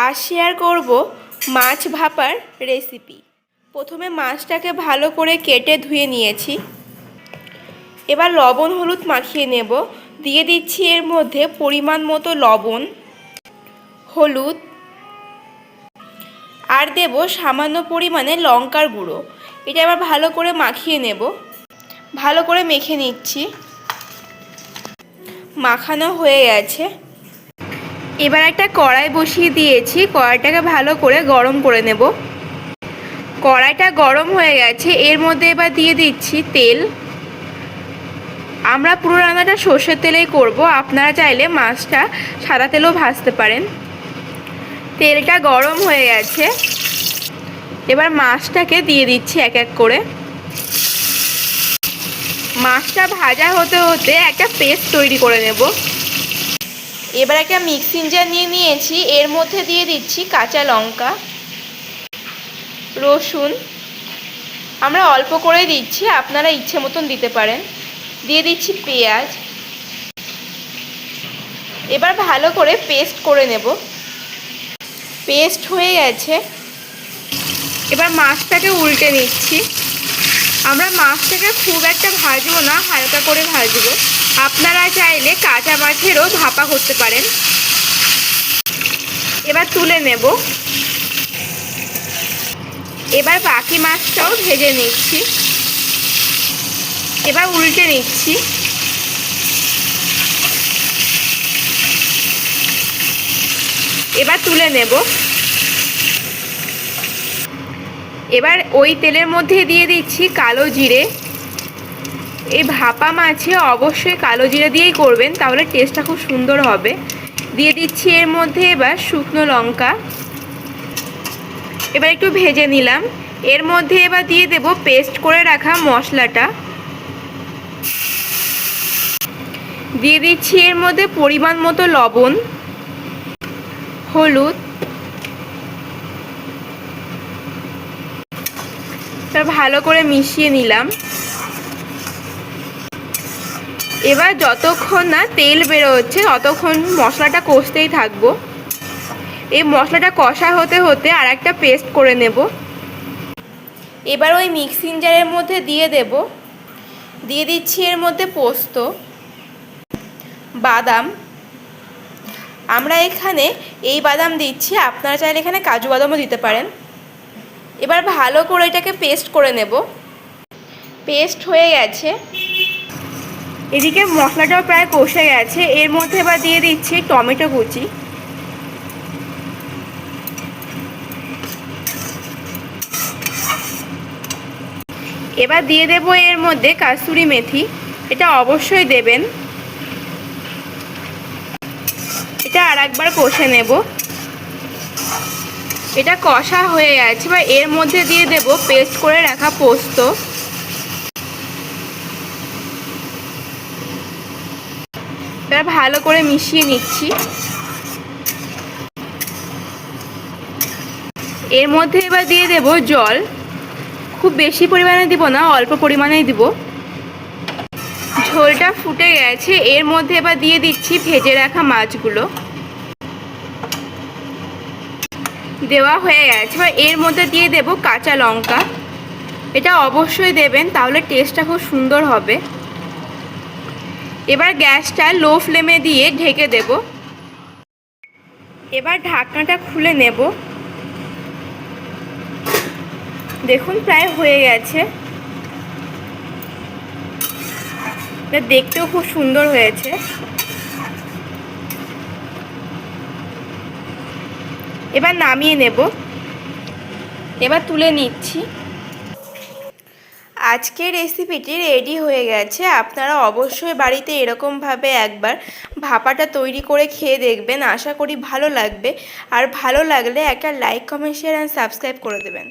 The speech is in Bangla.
আজ শেয়ার করব মাছ ভাপার রেসিপি। প্রথমে মাছটাকে ভালো করে কেটে ধুয়ে নিয়েছি। এবার লবণ হলুদ মাখিয়ে নেব। দিয়ে দিচ্ছি এর মধ্যে পরিমাণ মতো লবণ, হলুদ আর দেব সামান্য পরিমাণে লঙ্কার গুঁড়ো। এটা এবার ভালো করে মাখিয়ে নেব। ভালো করে মেখে নিচ্ছি। মাখানো হয়ে গেছে। এবার একটা কড়াই বসিয়ে দিয়েছি। কড়াইটাকে ভালো করে গরম করে নেব। কড়াইটা গরম হয়ে গেছে। এর মধ্যে এবার দিয়ে দিচ্ছি তেল। আমরা পুরো রান্নাটা সর্ষের তেলেই করব। আপনারা চাইলে মাছটা সাদা তেলেও ভাজতে পারেন। তেলটা গরম হয়ে গেছে। এবার মাছটাকে দিয়ে দিচ্ছি এক এক করে। মাছটা ভাজা হতে হতে একটা পেস্ট তৈরি করে নেব। এবার একটা মিক্সিং জার নিয়ে নিয়েছি। এর মধ্যে দিয়ে দিচ্ছি কাঁচা লঙ্কা, রসুন। আমরা অল্প করে দিচ্ছি, আপনারা ইচ্ছে মতন দিতে পারেন। দিয়ে দিচ্ছি পেঁয়াজ। এবার ভালো করে পেস্ট করে নেব। পেস্ট হয়ে গেছে। এবার মাছটাকে উল্টে নিচ্ছি। আমরা মাছটাকে খুব একটা ভাজবো না, হালকা করে ভাজবো। আপনারা চাইলে কাঁচা মাছেরও ভাপা করতে পারেন। এবার তুলে নেব। এবার বাকি মাছটাও ভেজে নিচ্ছি। এবার উল্টে নিচ্ছি। এবার তুলে নেব। এবার ওই তেলের মধ্যে দিয়ে দিচ্ছি কালো জিরে। এই ভাপা মাছে অবশ্যই কালো জিরে দিয়েই করবেন, তাহলে টেস্টটা খুব সুন্দর হবে। দিয়ে দিচ্ছি এর মধ্যে এবার শুকনো লঙ্কা। এবার একটু ভেজে নিলাম। এর মধ্যে এবার দিয়ে দেব পেস্ট করে রাখা মশলাটা। দিয়ে দিচ্ছি এর মধ্যে পরিমাণ মতো লবণ, হলুদ। ভালো করে মিশিয়ে নিলাম। এবার যতক্ষণ না তেল বেরোচ্ছে ততক্ষণ মশলাটা কষতেই থাকবো। এই মশলাটা কষা হতে হতে আর একটা পেস্ট করে নেব। এবার ওই মিক্সিং জারের মধ্যে দিয়ে দেব। দিয়ে দিচ্ছি এর মধ্যে পোস্ত, বাদাম। আমরা এখানে এই বাদাম দিচ্ছি, আপনারা চাইলে এখানে কাজু বাদামও দিতে পারেন। এবার ভালো করে এটাকে পেস্ট করে নেব। পেস্ট হয়ে গেছে। এদিকে মশলাটাও প্রায় কষে গেছে। এর মধ্যে এবার দিয়ে দিচ্ছি টমেটো কুচি। এবার দিয়ে দেব এর মধ্যে কাসুরি মেথি। এটা অবশ্যই দেবেন। এটা আর একবার কষে নেব। এটা কষা হয়ে গেছে। এবার এর মধ্যে দিয়ে দেব পেস্ট করে রাখা পোস্ত। এবার ভালো করে মিশিয়ে নিচ্ছি। এর মধ্যে এবার দিয়ে দেব জল। খুব বেশি পরিমাণে দিব না, অল্প পরিমাণেই দিব। ঝোলটা ফুটে গেছে। এর মধ্যে এবার দিয়ে দিচ্ছি ভেজে রাখা মাছগুলো। দেওয়া হয়ে গেছে। এবার এর মধ্যে দিয়ে দেব কাঁচা লঙ্কা। এটা অবশ্যই দেবেন, তাহলে টেস্টটা খুব সুন্দর হবে। এবার গ্যাসটা লো ফ্লেমে দিয়ে ঢেকে দেব। এবার ঢাকনাটা খুলে নেব। দেখুন প্রায় হয়ে গেছে। দেখতেও খুব সুন্দর হয়েছে। এবার নামিয়ে নেব। এবার তুলে নিচ্ছি। আজকের রেসিপিটি রেডি হয়ে গেছে। আপনারা অবশ্যই বাড়িতে এরকমভাবে একবার ভাপাটা তৈরি করে খেয়ে দেখবেন। আশা করি ভালো লাগবে। আর ভালো লাগলে একটা like, comment, share and subscribe করে দেবেন।